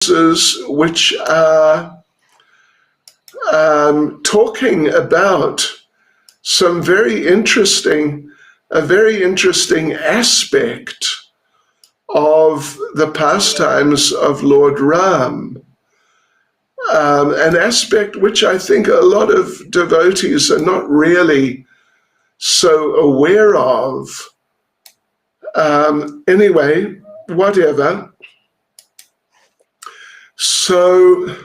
verses which are talking about a very interesting aspect of the pastimes of Lord Ram. An aspect which I think a lot of devotees are not really so aware of. Anyway, whatever. So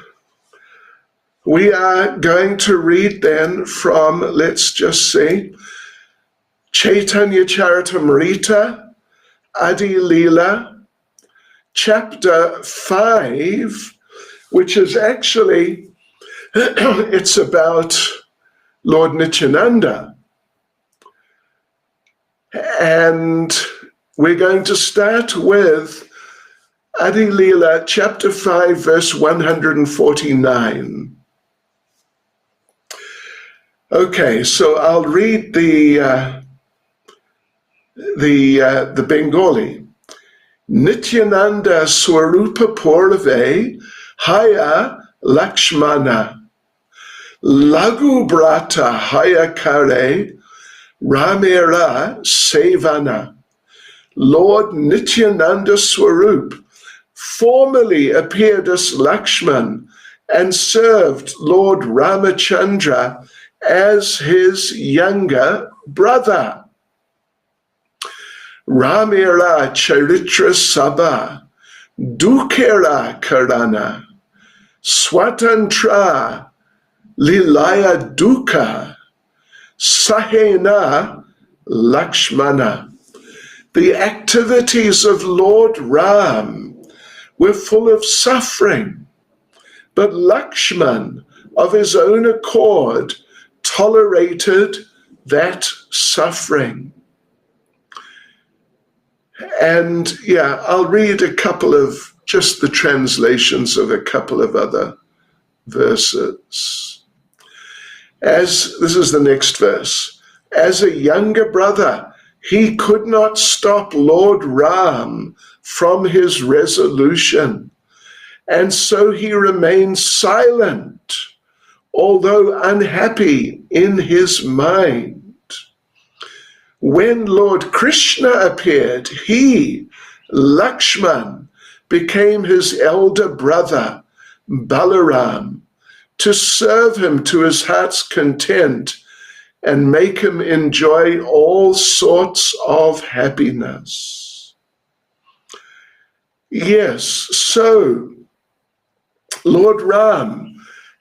we are going to read then from, let's just see, Chaitanya Charitamrita, Adi Lila, chapter 5, which is actually, it's about Lord Nityananda. And we're going to start with Adi Lila, chapter 5, verse 149. Okay, so I'll read the Bengali. Nityananda Swarupa Purave Haya Lakshmana Lagu Brata Haya Kare Ramera Sevana. Lord Nityananda Swarup formerly appeared as Lakshman and served Lord Ramachandra as his younger brother. Ramera Charitra Sabha Dukera Karana Swatantra Lilaya Duka Sahena Lakshmana. The activities of Lord Ram were full of suffering, but Lakshman, of his own accord, tolerated that suffering. And I'll read a couple of just the translations of a couple of other verses. This is the next verse. As a younger brother, he could not stop Lord Ram from his resolution, and so he remained silent, although unhappy in his mind. When Lord Krishna appeared, he, Lakshman, became his elder brother, Balaram, to serve him to his heart's content and make him enjoy all sorts of happiness. Yes, so Lord Ram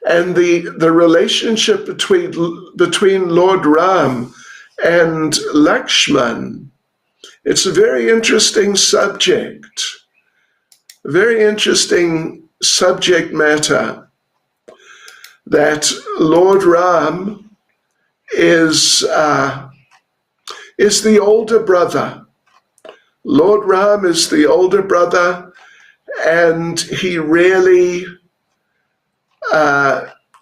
and the relationship between Lord Ram and Lakshman, it's a very interesting subject, very interesting subject matter, that Lord Ram is the older brother. Lord Ram is the older brother, and he really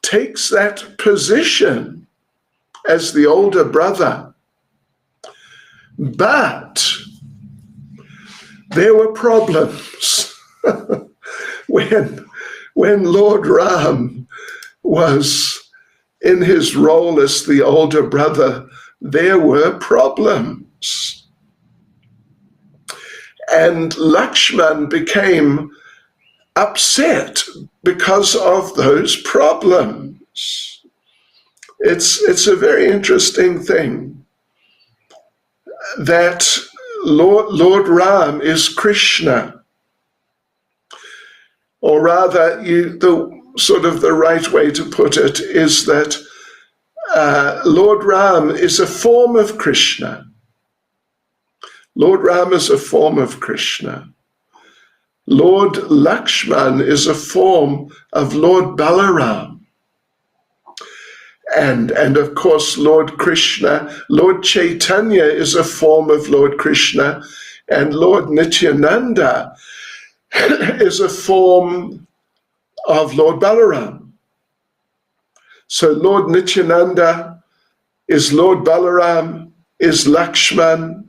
takes that position as the older brother. But there were problems when Lord Ram was in his role as the older brother. There were problems. And Lakshman became upset because of those problems. It's a very interesting thing that Lord Ram is Krishna, or rather, the right way to put it is that Lord Ram is a form of Krishna. Lord Ram is a form of Krishna. Lord Lakshman is a form of Lord Balaram. And of course, Lord Krishna, Lord Chaitanya is a form of Lord Krishna, and Lord Nityananda is a form of Lord Balaram. So Lord Nityananda is Lord Balaram, is Lakshman.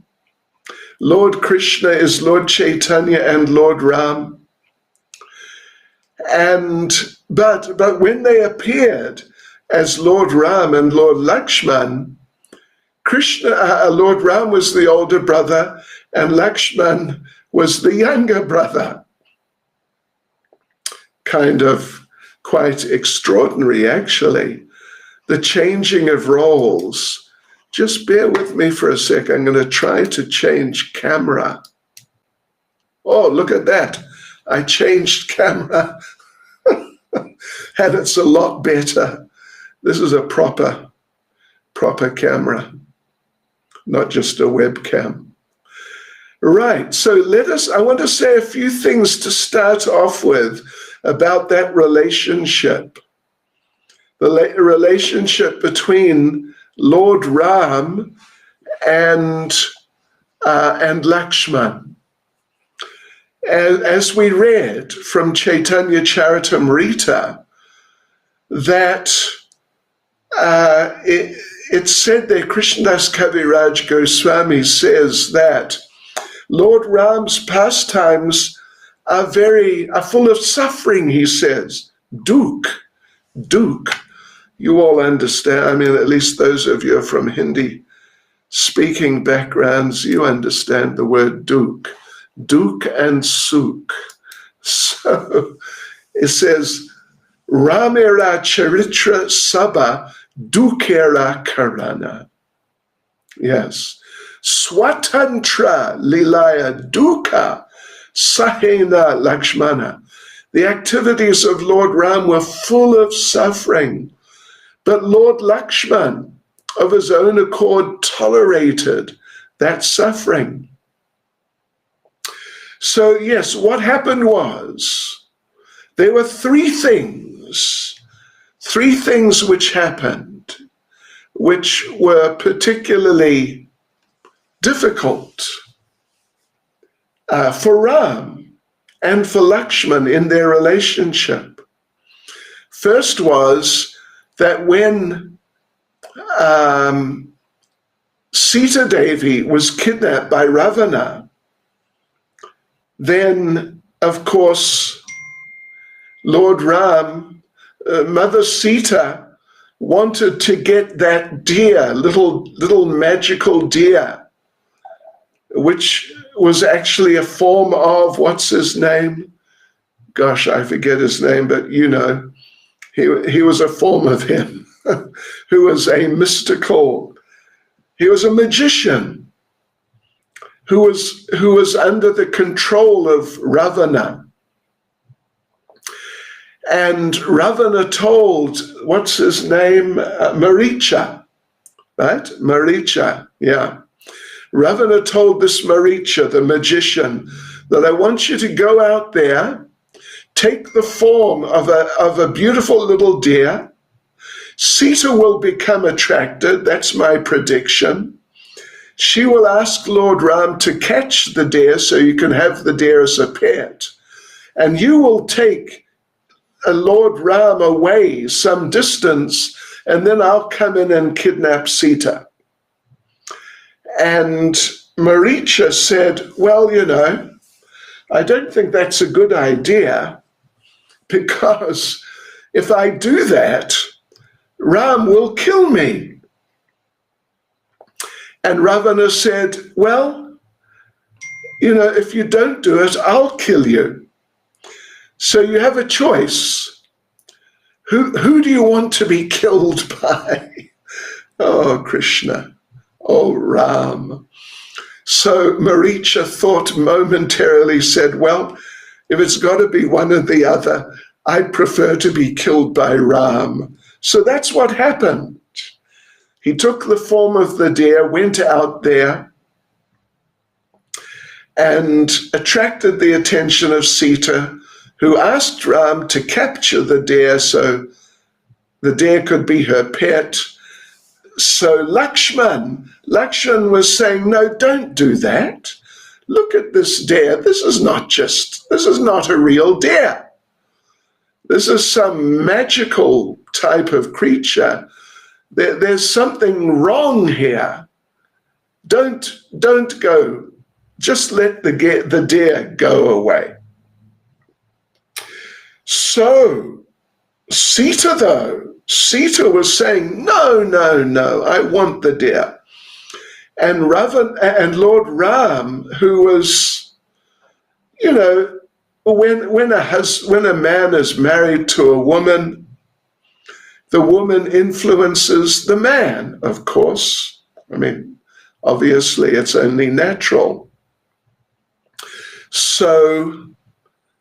Lord Krishna is Lord Chaitanya and Lord Ram. But when they appeared as Lord Ram and Lord Lakshman, Lord Ram was the older brother and Lakshman was the younger brother. Kind of quite extraordinary, actually. The changing of roles. Just bear with me for a sec. I'm going to try to change camera. Oh, look at that. I changed camera. And it's a lot better. This is a proper camera, not just a webcam. Right, so I want to say a few things to start off with about that relationship. The relationship between Lord Ram and Lakshman. As we read from Chaitanya Charitamrita, that it's said there, Krishnadas Kaviraj Goswami says that Lord Ram's pastimes are full of suffering, he says. Duk. You all understand, I mean, at least those of you from Hindi speaking backgrounds, you understand the word duk. Duk and suk. So it says, Ramera Charitra Sabha Dukera Karana. Yes. Swatantra Lilaya Dukkha Sahena Lakshmana. The activities of Lord Ram were full of suffering, but Lord Lakshman, of his own accord, tolerated that suffering. So yes, what happened was, there were three things which happened, which were particularly difficult for Ram and for Lakshman in their relationship. First was that when Sita Devi was kidnapped by Ravana, then, of course, Lord Ram, Mother Sita, wanted to get that deer, little magical deer, which was actually a form of, what's his name? Gosh, I forget his name, but you know, he was a form of him, who was a mystical, he was a magician, who was under the control of Ravana. And Ravana told, what's his name? Maricha, right? Maricha, yeah. Ravana told this Maricha, the magician, that I want you to go out there, take the form of a beautiful little deer. Sita will become attracted, that's my prediction. She will ask Lord Ram to catch the deer so you can have the deer as a pet. And you will take Lord Ram away some distance, and then I'll come in and kidnap Sita. And Maricha said, well, you know, I don't think that's a good idea, because if I do that, Ram will kill me. And Ravana said, well, you know, if you don't do it, I'll kill you. So you have a choice. Who do you want to be killed by? Oh, Krishna. Oh, Ram. So Maricha thought momentarily, said, well, if it's got to be one or the other, I'd prefer to be killed by Ram. So that's what happened. He took the form of the deer, went out there, and attracted the attention of Sita, who asked Ram to capture the deer so the deer could be her pet. So Lakshman was saying, no, don't do that. Look at this deer. This is not a real deer. This is some magical type of creature. There's something wrong here. Don't go. Just let the deer go away. So Sita was saying, no, no, no, I want the deer. And Lord Ram, who was, when a man is married to a woman, the woman influences the man, of course. I mean, obviously, it's only natural. So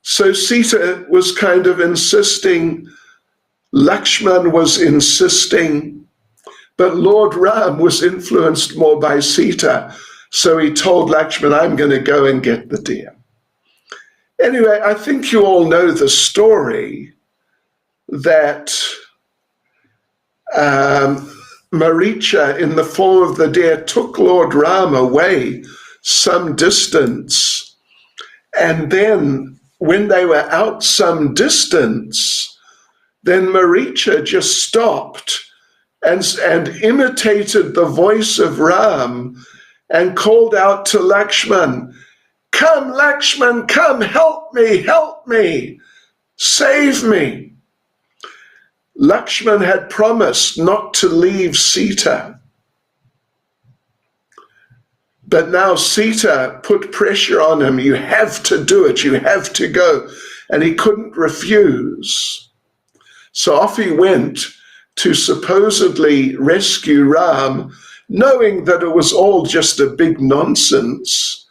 Sita was kind of insisting, Lakshman was insisting, but Lord Ram was influenced more by Sita. So he told Lakshman, I'm going to go and get the deer. Anyway, I think you all know the story that Maricha, in the form of the deer, took Lord Ram away some distance. And then when they were out some distance, then Maricha just stopped and imitated the voice of Ram and called out to Lakshman, come, Lakshman, come, help me, save me. Lakshman had promised not to leave Sita. But now Sita put pressure on him. You have to do it. You have to go. And he couldn't refuse. So off he went to supposedly rescue Ram, knowing that it was all just a big nonsense.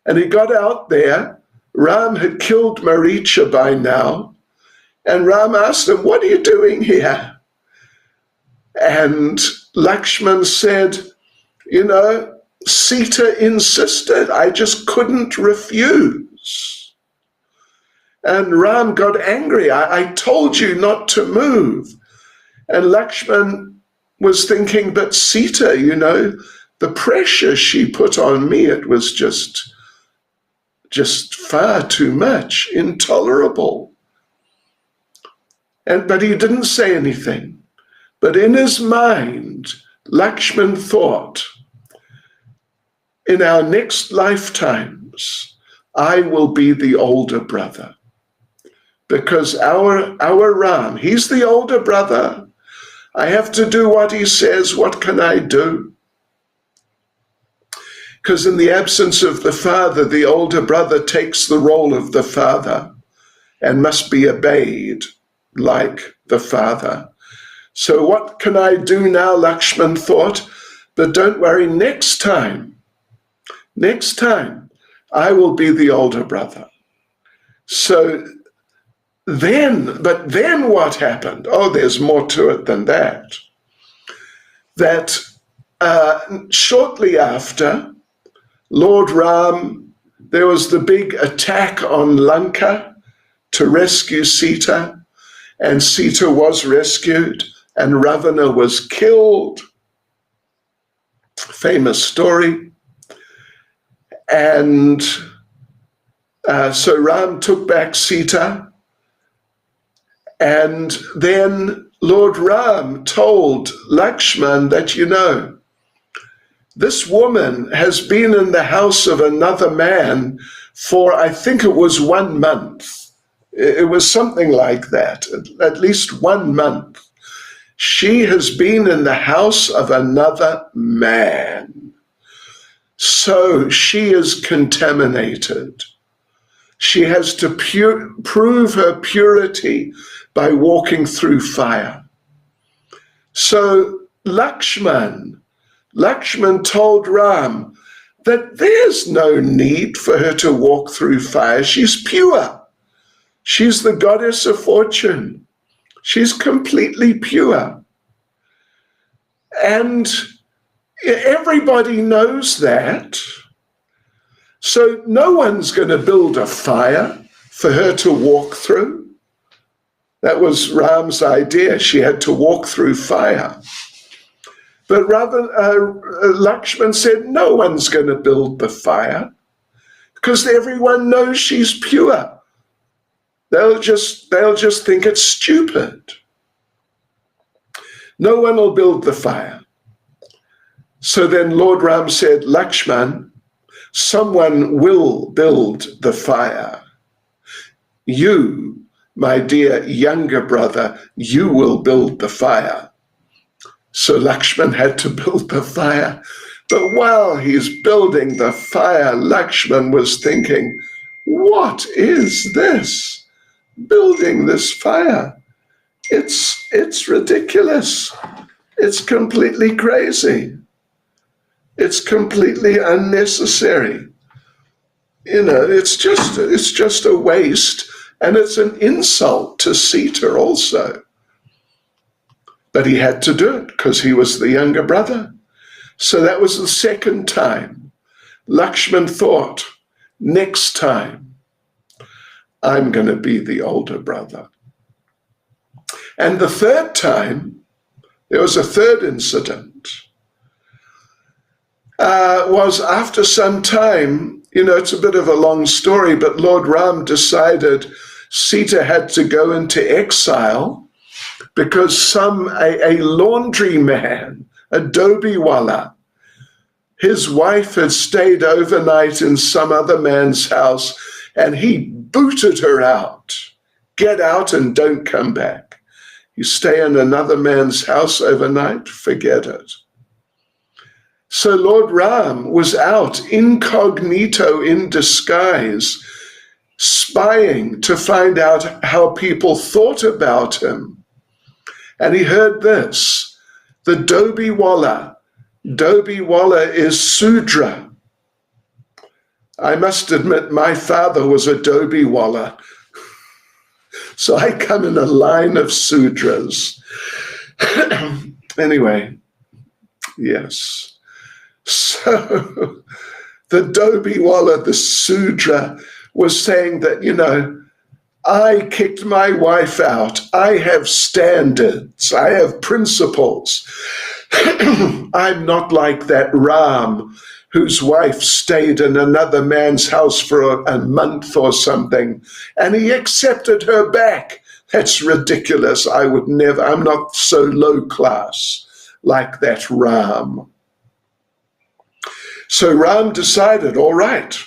And he got out there. Ram had killed Maricha by now. And Ram asked him, what are you doing here? And Lakshman said, Sita insisted. I just couldn't refuse. And Ram got angry. I told you not to move. And Lakshman was thinking, but Sita, the pressure she put on me, it was just far too much, intolerable. But he didn't say anything. But in his mind, Lakshman thought, in our next lifetimes, I will be the older brother. Because our Ram, he's the older brother. I have to do what he says. What can I do? Because in the absence of the father, the older brother takes the role of the father and must be obeyed like the father. So what can I do now, Lakshman thought? But don't worry, next time, I will be the older brother. So then what happened? Oh, there's more to it than that. That shortly after, Lord Ram, there was the big attack on Lanka to rescue Sita, and Sita was rescued, and Ravana was killed. Famous story. And so Ram took back Sita, and then Lord Ram told Lakshman that, this woman has been in the house of another man for, I think it was 1 month. It was something like that, at least 1 month. She has been in the house of another man. So she is contaminated. She has to prove her purity by walking through fire. So Lakshman told Ram that there's no need for her to walk through fire. She's pure. She's the goddess of fortune. She's completely pure. And everybody knows that. So no one's going to build a fire for her to walk through. That was Ram's idea. She had to walk through fire. But Lakshman said, no one's going to build the fire because everyone knows she's pure. They'll just think it's stupid. No one will build the fire. So then Lord Ram said, Lakshman, someone will build the fire. You my dear younger brother, you will build the fire. So Lakshman had to build the fire. But while he's building the fire, Lakshman was thinking, what is this? Building this fire. It's ridiculous. It's completely crazy. It's completely unnecessary. It's just a waste, and it's an insult to Sita also. But he had to do it because he was the younger brother. So that was the second time. Lakshman thought, next time, I'm going to be the older brother. And the third time, there was a third incident, was after some time. It's a bit of a long story, but Lord Ram decided Sita had to go into exile because a laundry man, a Dobiwala, his wife had stayed overnight in some other man's house, and he booted her out. Get out and don't come back. You stay in another man's house overnight, forget it. So Lord Ram was out incognito, in disguise, spying to find out how people thought about him. And he heard this: the Dobiwala is Sudra. I must admit, my father was a Dobiwala. So I come in a line of Sudras. Anyway, yes. So the Dobiwala, the Sudra, was saying that, I kicked my wife out. I have standards. I have principles. I'm not like that Ram, whose wife stayed in another man's house for a month or something, and he accepted her back. That's ridiculous. I would never, I'm not so low class like that Ram. So Ram decided, all right,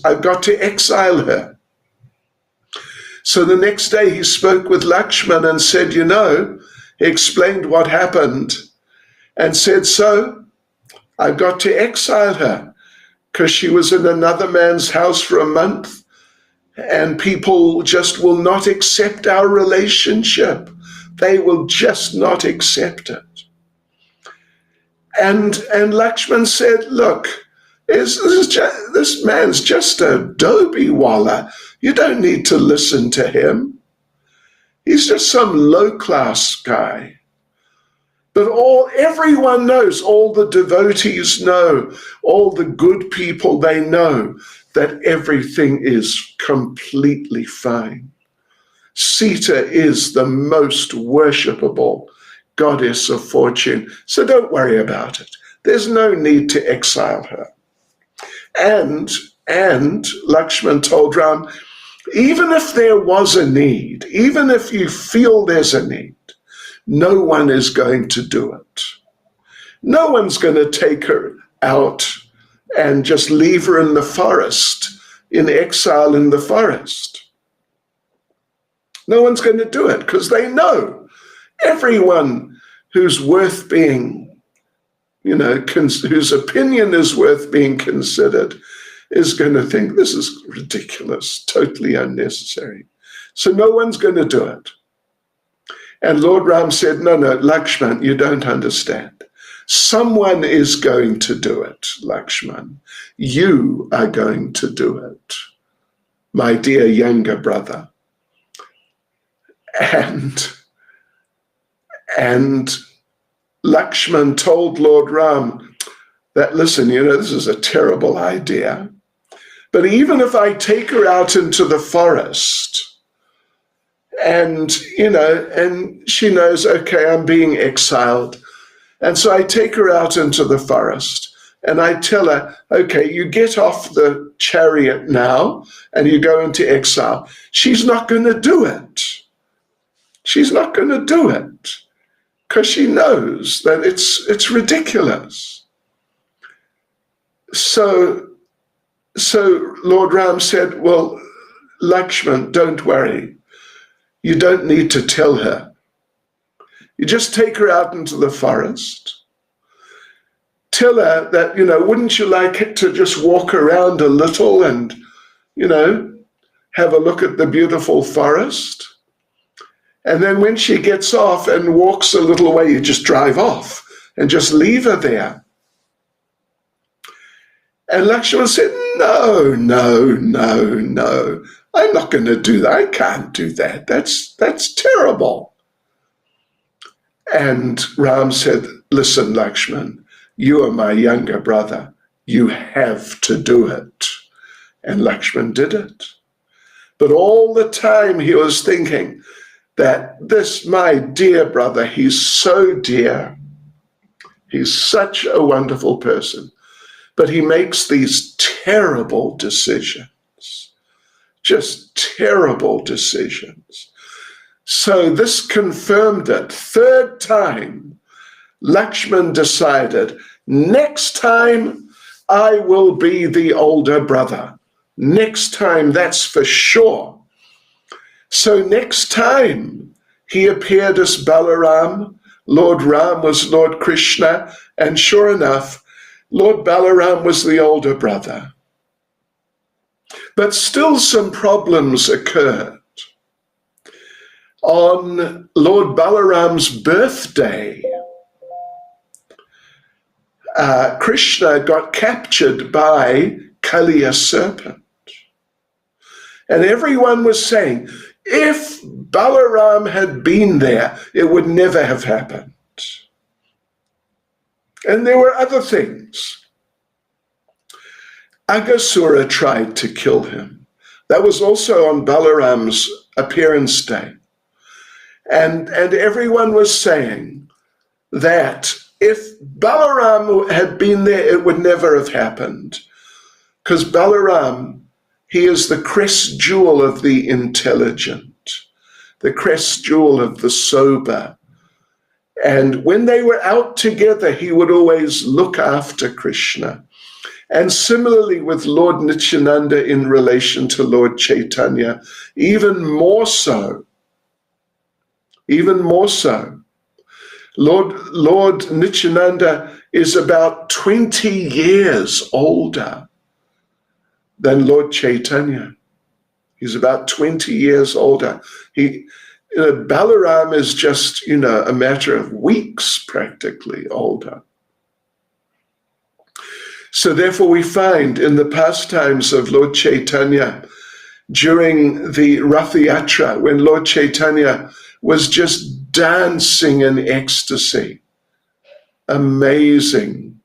I've got to exile her. So the next day he spoke with Lakshman and said, he explained what happened and said, so I've got to exile her because she was in another man's house for a month and people just will not accept our relationship. They will just not accept it. And Lakshman said, look, this man's just a Dobiwala. You don't need to listen to him. He's just some low-class guy. But everyone knows, all the devotees know, all the good people, they know that everything is completely fine. Sita is the most worshipable goddess of fortune, so don't worry about it. There's no need to exile her. And Lakshman told Ram, even if there was a need, even if you feel there's a need, no one is going to do it. No one's going to take her out and just leave her in the forest, in exile in the forest. No one's going to do it because they know everyone who's worth being, whose opinion is worth being considered is going to think this is ridiculous, totally unnecessary. So no one's going to do it. And Lord Ram said, no, Lakshman, you don't understand. Someone is going to do it, Lakshman. You are going to do it, my dear younger brother. And Lakshman told Lord Ram that, listen, this is a terrible idea. But even if I take her out into the forest and she knows, okay, I'm being exiled. And so I take her out into the forest and I tell her, okay, you get off the chariot now and you go into exile. She's not going to do it. She's not going to do it because she knows that it's ridiculous. So Lord Ram said, well, Lakshman, don't worry. You don't need to tell her. You just take her out into the forest. Tell her that, wouldn't you like it to just walk around a little and, have a look at the beautiful forest? And then when she gets off and walks a little way, you just drive off and just leave her there. And Lakshmana said, no, I'm not going to do that. I can't do that. That's terrible. And Ram said, listen, Lakshman, you are my younger brother. You have to do it. And Lakshman did it. But all the time he was thinking that this, my dear brother, he's so dear. He's such a wonderful person. But he makes these terrible decisions, just terrible decisions. So this confirmed it. Third time, Lakshman decided, next time I will be the older brother. Next time, that's for sure. So next time he appeared as Balaram, Lord Ram was Lord Krishna, and sure enough, Lord Balaram was the older brother. But still some problems occurred. On Lord Balaram's birthday, Krishna got captured by Kaliya serpent. And everyone was saying, if Balaram had been there, it would never have happened. And there were other things. Aghasura tried to kill him. That was also on Balaram's appearance day. And everyone was saying that if Balaram had been there, it would never have happened. Because Balaram, he is the crest jewel of the intelligent, the crest jewel of the sober. And when they were out together, he would always look after Krishna. And similarly with Lord Nityananda in relation to Lord Chaitanya, even more so. Lord Nityananda is about 20 years older than Lord Chaitanya. He's about 20 years older. Balaram is just, a matter of weeks practically older. So therefore we find in the pastimes of Lord Chaitanya, during the Rath Yatra, when Lord Chaitanya was just dancing in ecstasy, amazing.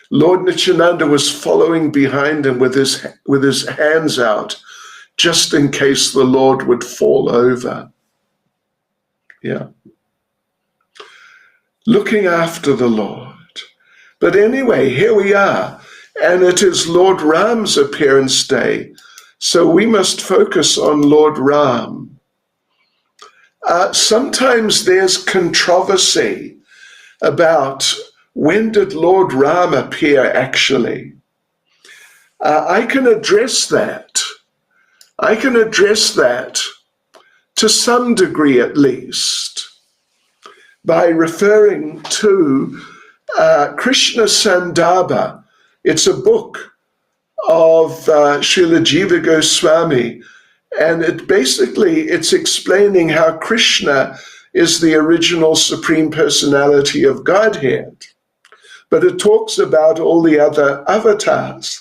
Lord Nityananda was following behind him with his hands out, just in case the Lord would fall over. Yeah. Looking after the Lord. But anyway, here we are, and it is Lord Ram's appearance day, so we must focus on Lord Ram. Sometimes there's controversy about when did Lord Ram appear actually. I can address that. To some degree at least, by referring to Krishna Sandarbha. It's a book of Srila Jiva Goswami, and it's explaining how Krishna is the original Supreme Personality of Godhead. But it talks about all the other avatars.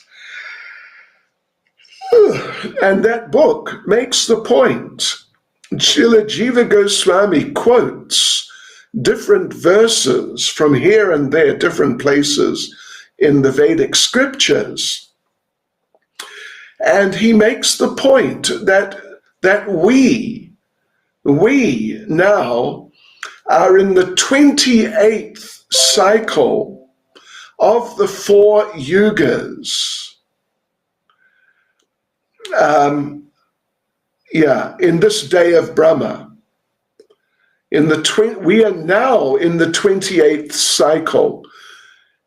And that book makes the point. Srila Jiva Goswami quotes different verses from here and there, different places in the Vedic scriptures. And he makes the point that we now are in the 28th cycle of the 4 yugas. In this day of Brahma. We are now in the 28th cycle.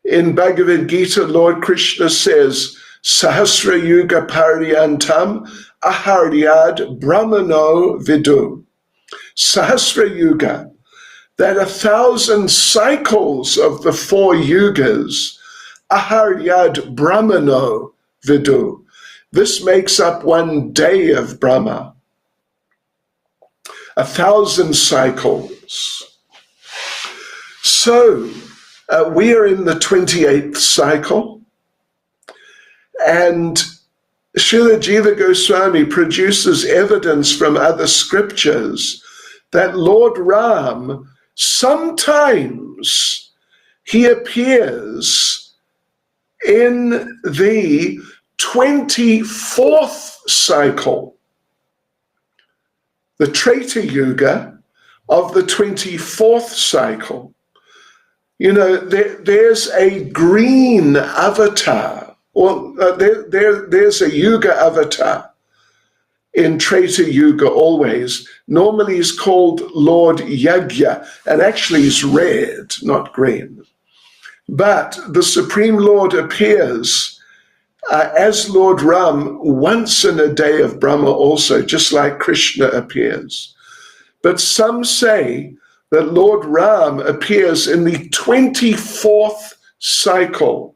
In Bhagavad Gita, Lord Krishna says, Sahasra Yuga Paryantam Aharyad Brahmano Vidu. Sahasra Yuga, that 1,000 cycles of the 4 yugas, Aharyad Brahmano Vidu. This makes up 1 day of Brahma. 1,000 cycles. So we are in the 28th cycle, and Srila Jiva Goswami produces evidence from other scriptures that Lord Ram, sometimes he appears in the 24th cycle, the Treta Yuga of the 24th cycle. You know, there's a green avatar, or there's a Yuga avatar in Treta Yuga always. Normally he's called Lord Yagya, and actually he's red, not green. But the Supreme Lord appears as Lord Ram once in a day of Brahma also, just like Krishna appears. But some say that Lord Ram appears in the 24th cycle,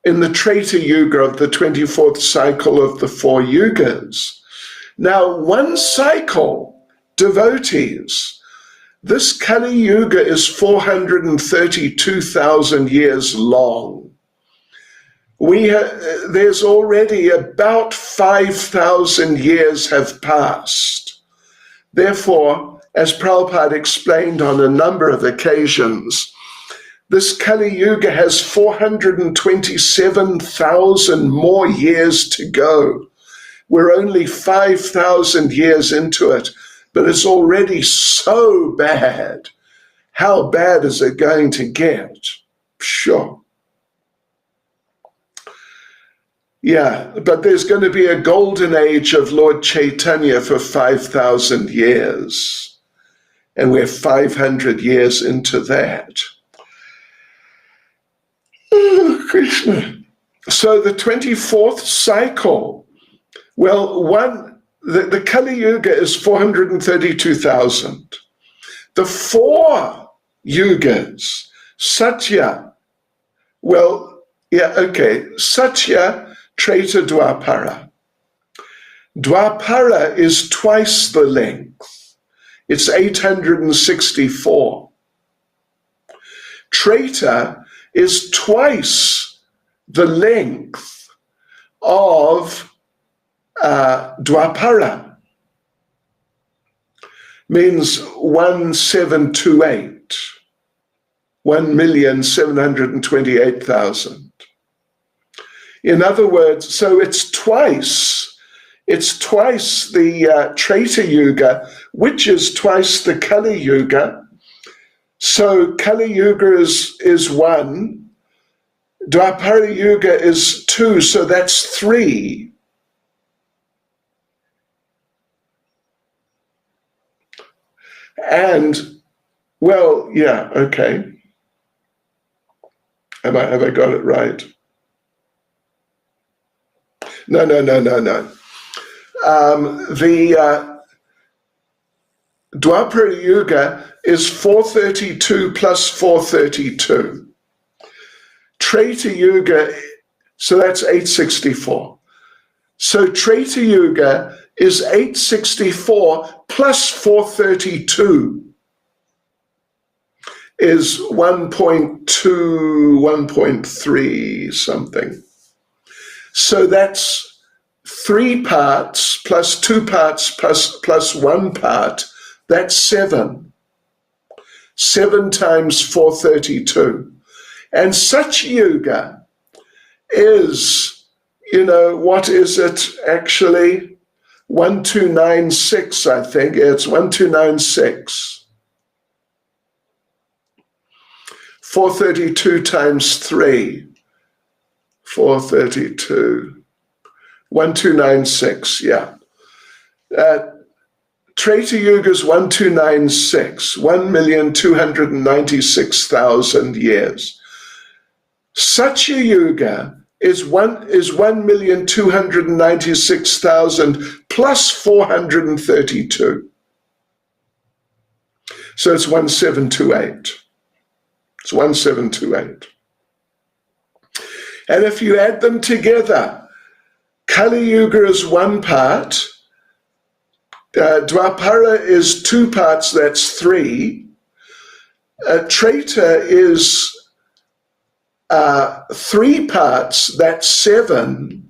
in the Treta Yuga of the 24th cycle of the 4 yugas. Now, 1 cycle, devotees, this Kali Yuga is 432,000 years long. There's already about 5,000 years have passed. Therefore, as Prabhupada explained on a number of occasions, this Kali Yuga has 427,000 more years to go. We're only 5,000 years into it, but it's already so bad. How bad is it going to get? Sure. Yeah, but there's going to be a golden age of Lord Chaitanya for 5,000 years. And we're 500 years into that. Oh, Krishna. So the 24th cycle, well, the Kali Yuga is 432,000. The 4 yugas, Satya, well, yeah, okay, Satya, Treta, Dwapara. Dwapara is twice the length. It's 864. Treta is twice the length of Dwapara. Means 1728, 1,728,000. In other words, so it's twice the Treta Yuga, which is twice the Kali Yuga. So Kali Yuga is 1, Dwapara Yuga is 2, so that's 3. And, well, yeah, okay. Have I got it right? No. The Dwapara Yuga is 432 plus 432. Treta Yuga, so that's 864. So Treta Yuga is 864 plus 432 is 1.2, 1.3 something. So that's 3 parts plus 2 parts plus 1 part. That's 7. 7 times 432. And such yuga is, what is it actually? 1296, I think. Yeah, it's 1296. 432 times 3. 432. 1296, yeah. Treta Yuga is 1296, 1,296,000 years. Satya Yuga is 1,296,000 plus 432. So it's 1728. It's 1728. And if you add them together, Kali Yuga is one part, Dwapara is 2 parts, that's 3. Treta is 3 parts, that's 7.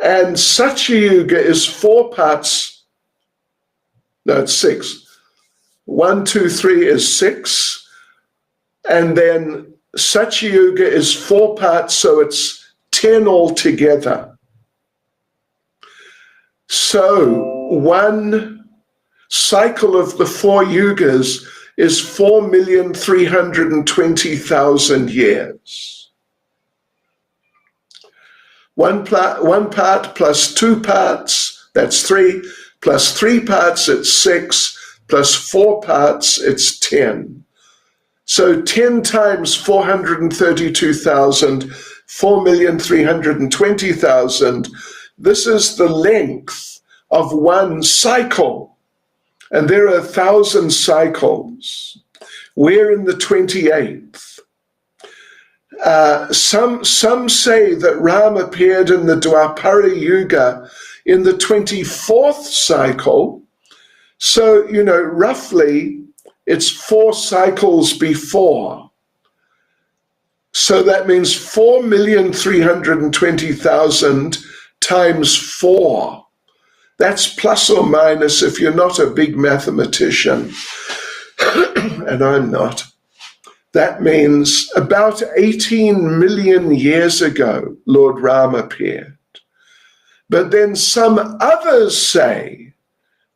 And Satyuga is 4 parts, no, it's 6. 1, 2, 3 is 6. And then Satyuga is 4 parts, so it's 10 altogether. So one cycle of the 4 yugas is 4,320,000 years. One part plus 2 parts, that's 3, plus 3 parts, it's 6, plus 4 parts, it's 10. So 10 times 432,000, 4,320,000. This is the length of one cycle. And there are 1,000 cycles. We're in the 28th. Some say that Ram appeared in the Dwapara Yuga in the 24th cycle. So, roughly it's 4 cycles before. So that means 4,320,000 times 4. That's plus or minus, if you're not a big mathematician, and I'm not, that means about 18 million years ago, Lord Ram appeared. But then some others say,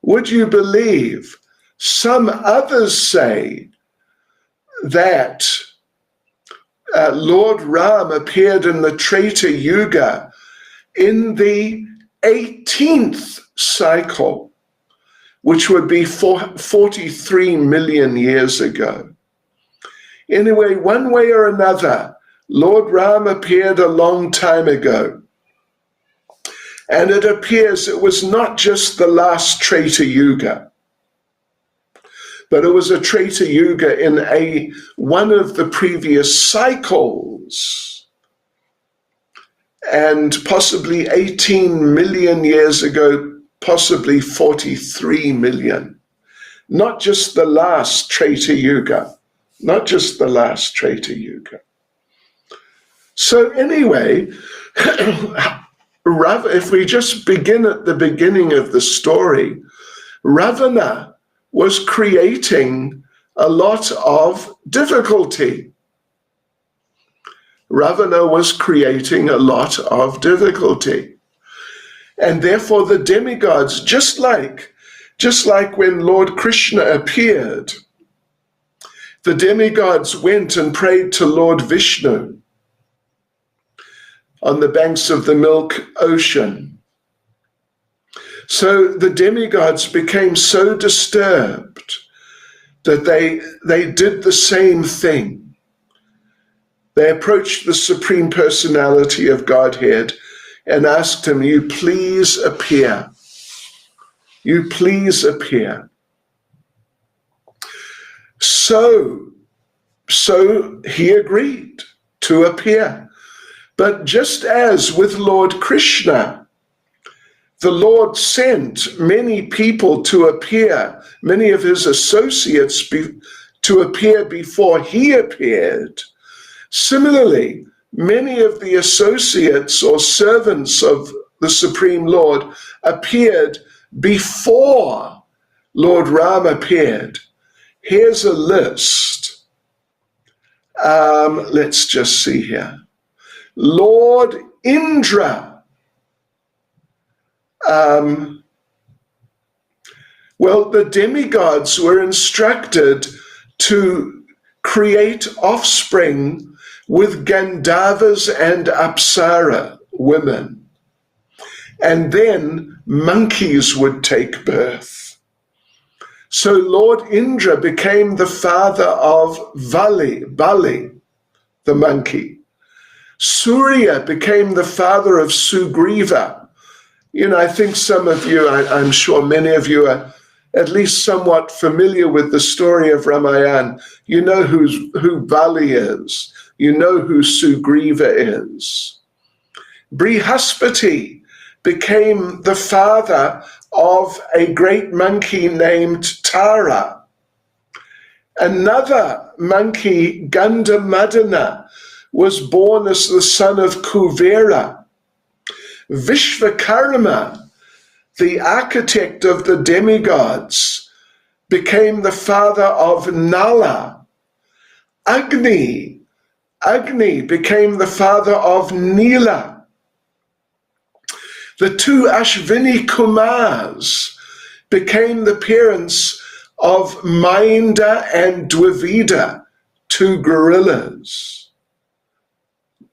would you believe, some others say that Lord Ram appeared in the Treta Yuga in the 18th cycle, which would be 43 million years ago. Anyway, one way or another, Lord Ram appeared a long time ago. And it appears it was not just the last Treta Yuga, but it was a Treta Yuga in one of the previous cycles. And possibly 18 million years ago, possibly 43 million. Not just the last Treta Yuga. Not just the last Treta Yuga. So anyway, if we just begin at the beginning of the story, Ravana was creating a lot of difficulty. Ravana was creating a lot of difficulty. And therefore the demigods, just like when Lord Krishna appeared, the demigods went and prayed to Lord Vishnu on the banks of the Milk Ocean. So the demigods became so disturbed that they did the same thing. They approached the Supreme Personality of Godhead and asked him, "You please appear. You please appear." So he agreed to appear. But just as with Lord Krishna, the Lord sent many people to appear, many of his associates to appear before he appeared. Similarly, many of the associates or servants of the Supreme Lord appeared before Lord Ram appeared. Here's a list. Let's just see here. Lord Indra. Well, the demigods were instructed to create offspring with Gandharvas and Apsara women. And then monkeys would take birth. So Lord Indra became the father of Bali, the monkey. Surya became the father of Sugriva. I think some of you, I'm sure many of you are at least somewhat familiar with the story of Ramayana, you know who Bali is. You know who Sugriva is. Brihaspati became the father of a great monkey named Tara. Another monkey, Gandamadana, was born as the son of Kuvera. Vishvakarma, the architect of the demigods, became the father of Nala. Agni became the father of Nila. The two Ashvini Kumars became the parents of Mainda and Dvivida, two gorillas.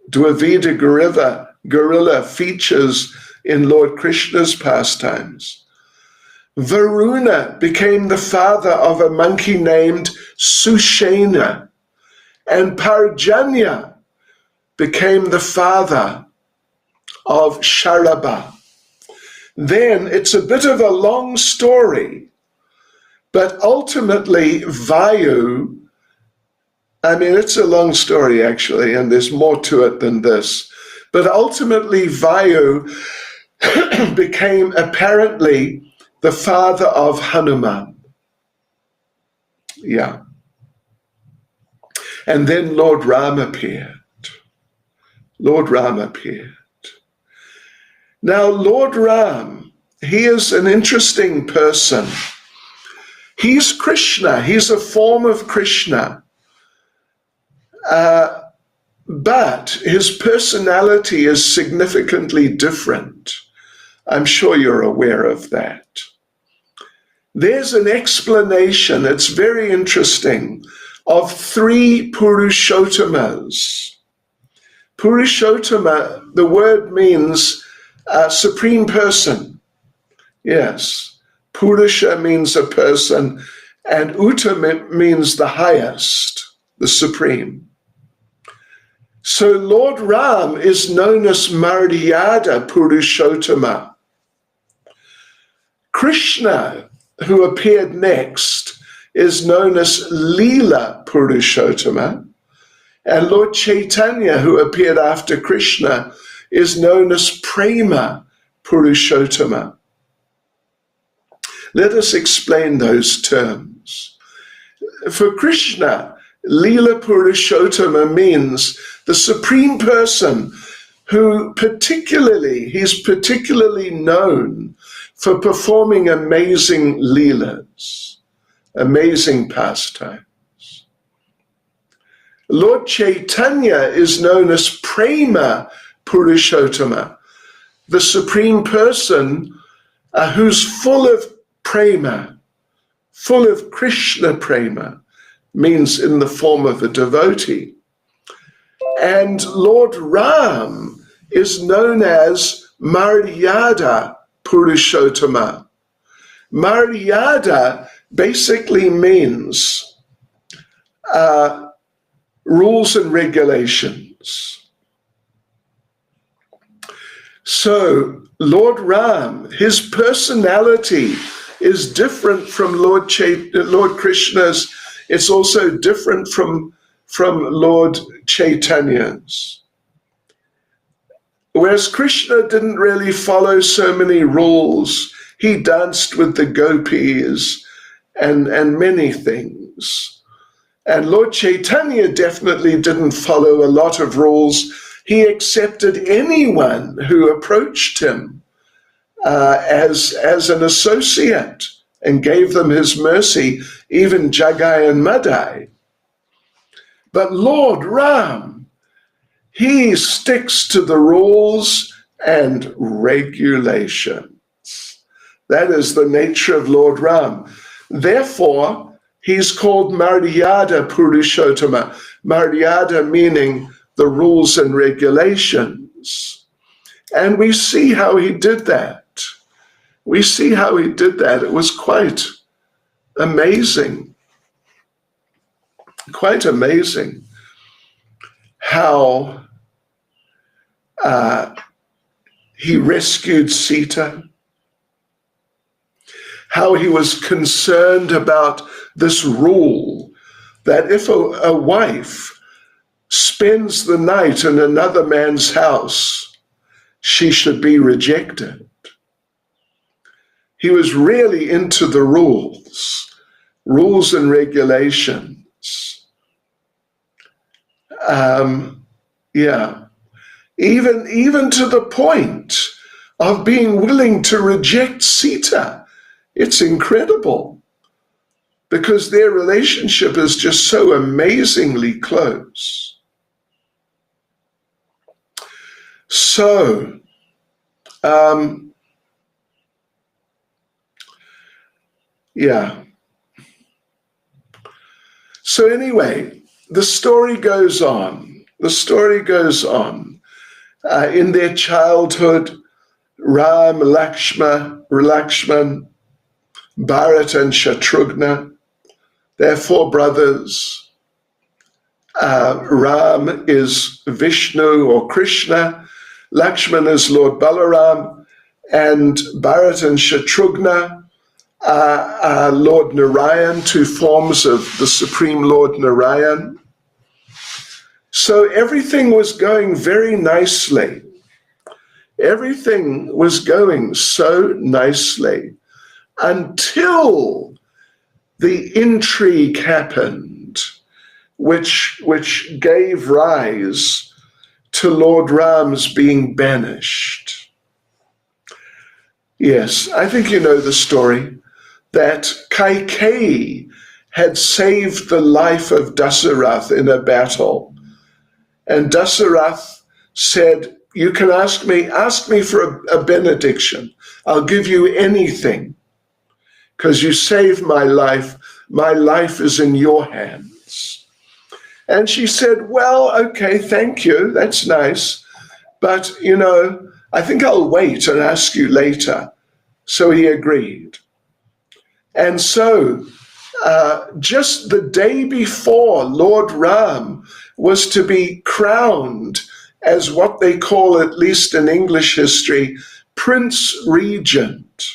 Dvivida gorilla features in Lord Krishna's pastimes. Varuna became the father of a monkey named Sushena, and Parjanya became the father of Sharaba. Then it's a bit of a long story, but ultimately Vayu, it's a long story actually, and there's more to it than this, but ultimately Vayu became apparently the father of Hanuman. Yeah. And then Lord Ram appeared. Now, Lord Ram, he is an interesting person. He's Krishna. He's a form of Krishna. But his personality is significantly different. I'm sure you're aware of that. There's an explanation, it's very interesting, of three Purushottamas. Purushottama, the word means supreme person. Yes. Purusha means a person, and Uttama means the highest, the supreme. So Lord Ram is known as Maryada Purushottama. Krishna, who appeared next, is known as Lila Purushottama. And Lord Chaitanya, who appeared after Krishna, is known as Prema Purushottama. Let us explain those terms. For Krishna, Lila Purushottama means the supreme person who he's particularly known for performing amazing leelas, amazing pastimes. Lord Chaitanya is known as Prema Purushottama, the supreme person who's full of prema, full of Krishna prema, means in the form of a devotee. And Lord Ram is known as Maryada Purushottama. Maryada basically means rules and regulations. So Lord Ram, his personality is different from Lord Krishna's. It's also different from Lord Chaitanya's. Whereas Krishna didn't really follow so many rules. He danced with the gopis and many things. And Lord Chaitanya definitely didn't follow a lot of rules. He accepted anyone who approached him as an associate and gave them his mercy, even Jagai and Madai. But Lord Ram, he sticks to the rules and regulations. That is the nature of Lord Ram. Therefore, he's called Maryada Purushottama. Maryada meaning the rules and regulations. And we see how he did that. It was quite amazing. Quite amazing how he rescued Sita, how he was concerned about this rule that if a wife spends the night in another man's house, she should be rejected. He was really into the rules and regulations. Even to the point of being willing to reject Sita. It's incredible because their relationship is just so amazingly close. So, So anyway, the story goes on. In their childhood, Ram, Lakshman, Bharat, and Shatrughna, they're four brothers. Ram is Vishnu or Krishna, Lakshman is Lord Balaram, and Bharat and Shatrughna are Lord Narayan, two forms of the Supreme Lord Narayan. So everything was going very nicely. Everything was going so nicely until the intrigue happened, which gave rise to Lord Ram's being banished. Yes, I think you know the story, that Kaikeyi had saved the life of Dasarath in a battle. And Dasarath said, you can ask me for a benediction. I'll give you anything because you saved my life. My life is in your hands. And she said, well, okay, thank you. That's nice. But, I think I'll wait and ask you later. So he agreed. And so just the day before Lord Ram was to be crowned as what they call, at least in English history, Prince Regent.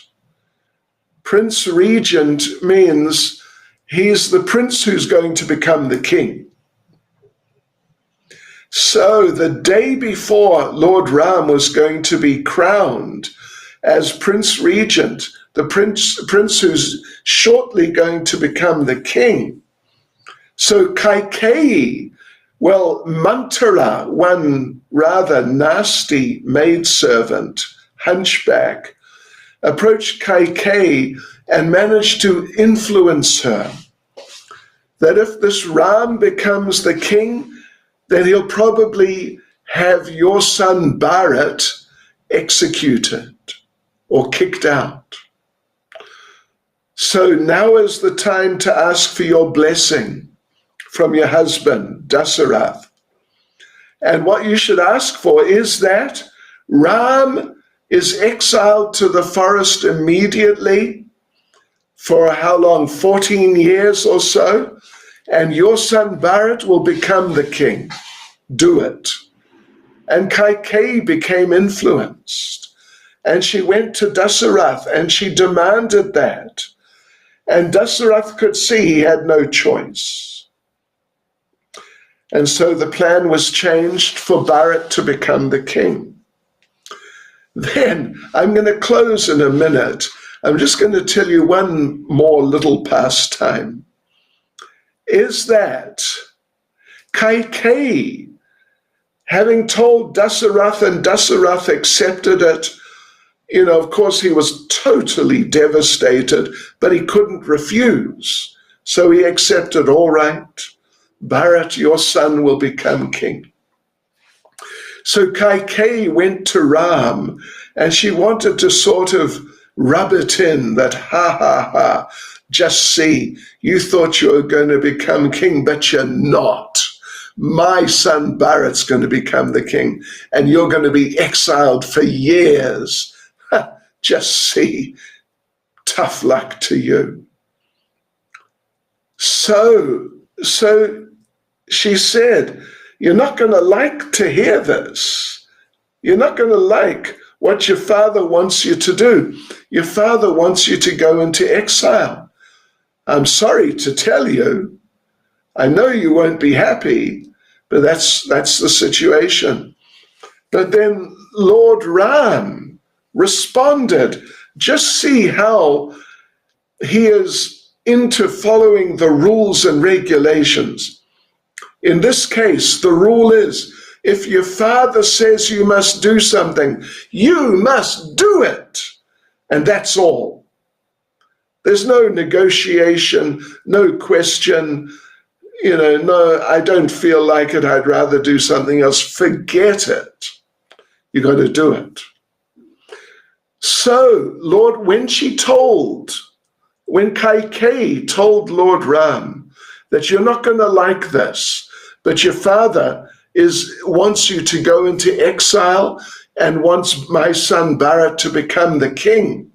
Prince Regent means he's the prince who's going to become the king. So the day before Lord Ram was going to be crowned as Prince Regent, the prince who's shortly going to become the king. So Kaikeyi, Mantara, one rather nasty maidservant, hunchback, approached Kaikeyi and managed to influence her that if this Ram becomes the king, then he'll probably have your son Bharat executed or kicked out. So now is the time to ask for your blessing from your husband, Dasarath. And what you should ask for is that Ram is exiled to the forest immediately for how long? 14 years or so. And your son Bharat will become the king. Do it. And Kaikeyi became influenced. And she went to Dasarath and she demanded that. And Dasarath could see he had no choice. And so the plan was changed for Bharat to become the king. Then I'm going to close in a minute. I'm just going to tell you one more little pastime. Is that Kaikeyi, having told Dasarath and Dasarath accepted it, of course he was totally devastated, but he couldn't refuse. So he accepted, all right, Bharat, your son will become king. So Kaikeyi went to Ram and she wanted to sort of rub it in that, just see, you thought you were going to become king, but you're not. My son Bharat's going to become the king and you're going to be exiled for years. Just see, tough luck to you. So she said, you're not going to like to hear this. You're not going to like what your father wants you to do. Your father wants you to go into exile. I'm sorry to tell you, I know you won't be happy, but that's the situation. But then Lord Ram responded. Just see how he is into following the rules and regulations. In this case, the rule is, if your father says you must do something, you must do it. And that's all. There's no negotiation, no question, no, I don't feel like it, I'd rather do something else. Forget it. You got to do it. So, Lord, when Kaikeyi told Lord Ram that you're not going to like this, but your father wants you to go into exile and wants my son Bharat to become the king,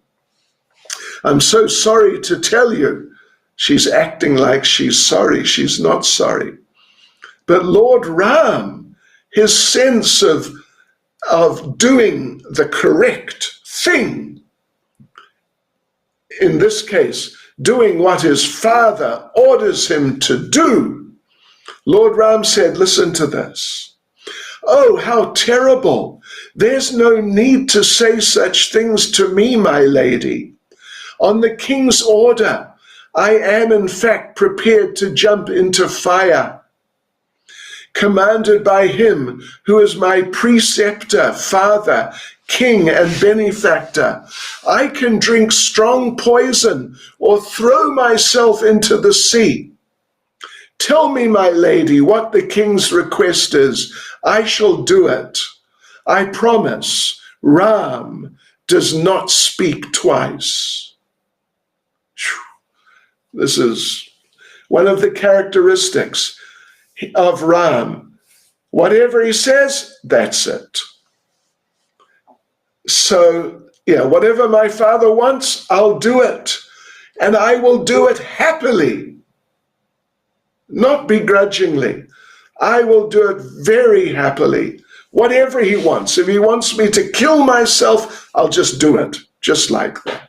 I'm so sorry to tell you, she's acting like she's sorry. She's not sorry. But Lord Ram, his sense of doing the correct thing, in this case, doing what his father orders him to do, Lord Ram said, listen to this. Oh, how terrible. There's no need to say such things to me, my lady. On the king's order, I am in fact prepared to jump into fire. Commanded by him who is my preceptor, father, king, and benefactor, I can drink strong poison or throw myself into the sea. Tell me, my lady, what the king's request is. I shall do it. I promise. Ram does not speak twice. This is one of the characteristics of Ram. Whatever he says, that's it. So, whatever my father wants, I'll do it. And I will do it happily, not begrudgingly. I will do it very happily. Whatever he wants. If he wants me to kill myself, I'll just do it, just like that.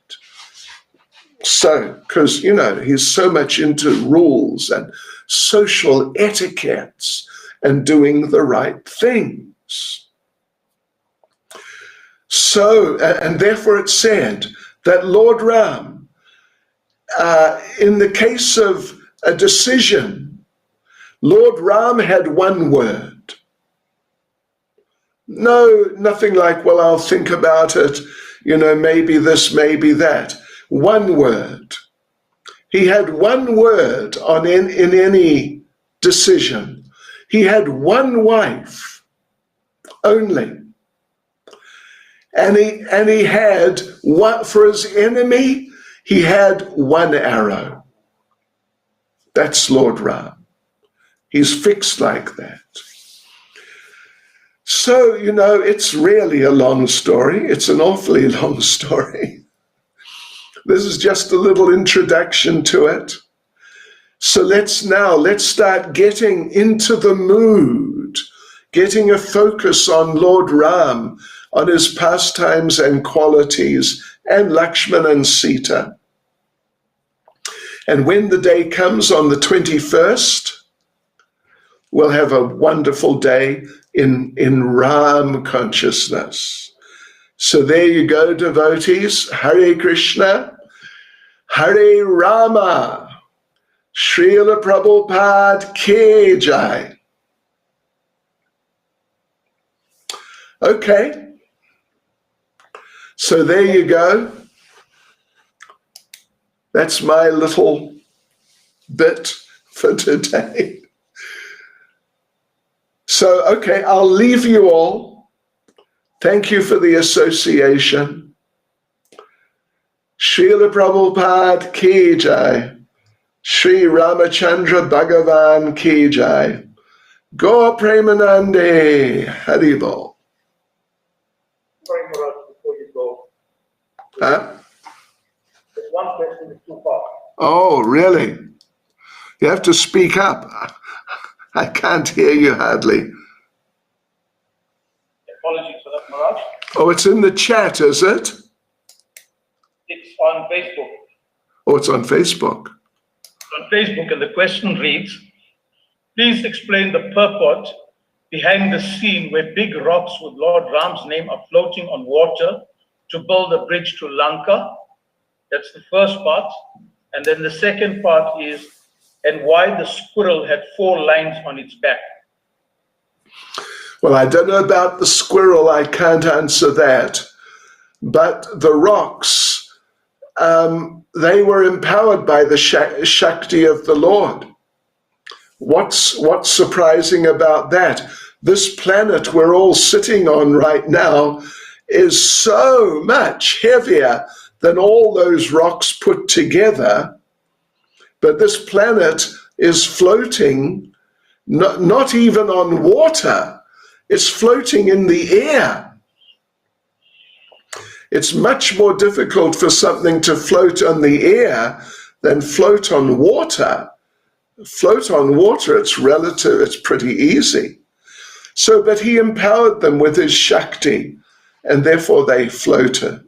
So, because, he's so much into rules and social etiquettes and doing the right things. So, and therefore it's said that Lord Ram, in the case of a decision, Lord Ram had one word. No, nothing like, well, I'll think about it, maybe this, maybe that. One word. He had one word in any decision. He had one wife only. And he had one, for his enemy, he had one arrow. That's Lord Ram. He's fixed like that. So, it's really a long story. It's an awfully long story. This is just a little introduction to it. So let's start getting into the mood, getting a focus on Lord Ram, on his pastimes and qualities, and Lakshman and Sita. And when the day comes on the 21st, we'll have a wonderful day in Ram consciousness. So there you go, devotees. Hare Krishna, Hare Rama, Srila Prabhupada Ki Jai. Okay, so there you go. That's my little bit for today. So, okay, I'll leave you all. Thank you for the association. Srila Prabhupada Ki Jai. Sri Ramachandra Bhagavan Ki Jai. Gaur Premanande Haribol. Sorry, Maharaj, before you go. Huh? There's one question is too far. Oh, really? You have to speak up. I can't hear you hardly. Apologies for that, Maharaj. Oh, it's in the chat, is it? It's on Facebook. Oh, it's on Facebook. On Facebook, and the question reads, please explain the purport behind the scene where big rocks with Lord Ram's name are floating on water to build a bridge to Lanka. That's the first part. And then the second part is, and why the squirrel had 4 lines on its back. Well, I don't know about the squirrel. I can't answer that. But the rocks, they were empowered by the Shakti of the Lord. What's surprising about that? This planet we're all sitting on right now is so much heavier than all those rocks put together. But this planet is floating, not even on water. It's floating in the air. It's much more difficult for something to float on the air than float on water. Float on water, it's relative, it's pretty easy. So, but he empowered them with his Shakti, and therefore they floated.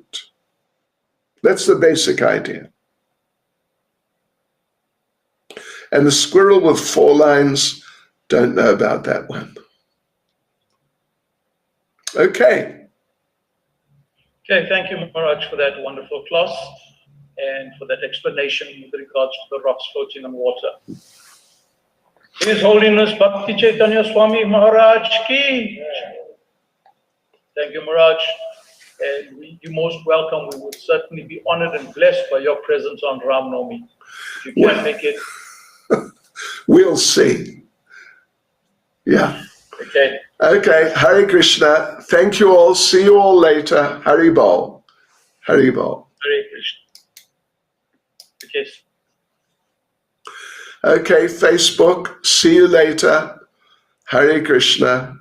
That's the basic idea. And the squirrel with 4 lines, don't know about that one. Okay. Okay, thank you, Maharaj, for that wonderful class and for that explanation with regards to the rocks floating on water. His Holiness Bhakti Chaitanya Swami Maharaj ki. Thank you, Maharaj. And you're most welcome. We would certainly be honored and blessed by your presence on Ram Navami. If you can make it. We'll see. Yeah. Okay. Okay. Hare Krishna. Thank you all. See you all later. Haribol. Haribol. Hare Krishna. Okay. Okay, Facebook. See you later. Hare Krishna.